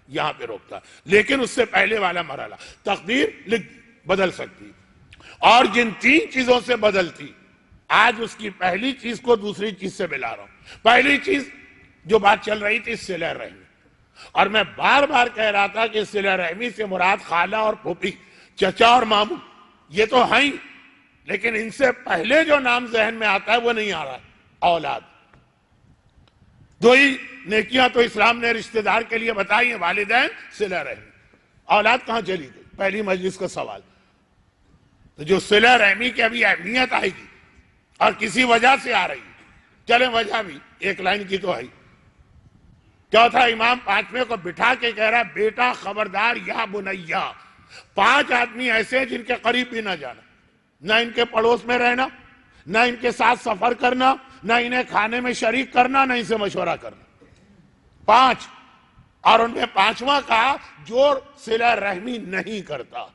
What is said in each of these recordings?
یہاں پہ روکتا، لیکن اس سے پہلے والا مرحلہ تقدیر بدل سکتی، اور جن 3 چیزوں سے بدلتی، آج اس کی پہلی چیز کو دوسری چیز سے ملا رہا ہوں۔ پہلی چیز جو بات چل رہی تھی صلہ رحمی، اور میں بار بار کہہ رہا تھا کہ صلہ رحمی سے مراد خالہ اور پھوپھی، چچا اور ماموں، یہ تو ہیں، لیکن ان سے پہلے جو نام ذہن میں آتا ہے وہ نہیں آ رہا ہے، اولاد۔ 2 ہی نیکیاں تو اسلام نے رشتہ دار کے لیے بتائی ہیں، والدین، صلہ رحمی۔ اولاد کہاں چلی گئی؟ پہلی مجلس کا سوال۔ تو جو صلہ رحمی کی ابھی اہمیت آئے گی اور کسی وجہ سے آ رہی ہے، چلیں وجہ بھی ایک لائن کی تو ہے۔ چوتھا امام 5ویں کو بٹھا کے کہہ رہا ہے بیٹا خبردار یا بنیا، 5 آدمی ایسے ہیں جن کے قریب بھی نہ جانا، نہ ان کے پڑوس میں رہنا، نہ ان کے ساتھ سفر کرنا، نہ انہیں کھانے میں شریک کرنا، نہ ان سے مشورہ کرنا۔ 5، اور ان میں 5واں کہا جو صلہ رحمی نہیں کرتا۔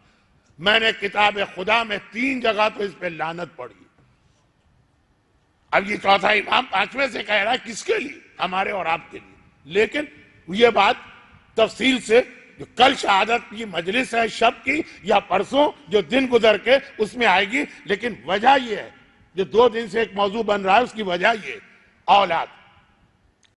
میں نے کتاب خدا میں 3 جگہ تو اس پہ لعنت پڑھی۔ اب یہ چوتھا امام 5ویں سے کہہ رہا ہے کس کے لیے؟ ہمارے اور آپ کے لیے۔ لیکن یہ بات تفصیل سے جو کل شہادت کی مجلس ہے شب کی یا پرسوں جو دن گزر کے اس میں آئے گی، لیکن وجہ یہ ہے جو 2 دن سے ایک موضوع بن رہا ہے، اس کی وجہ یہ اولاد۔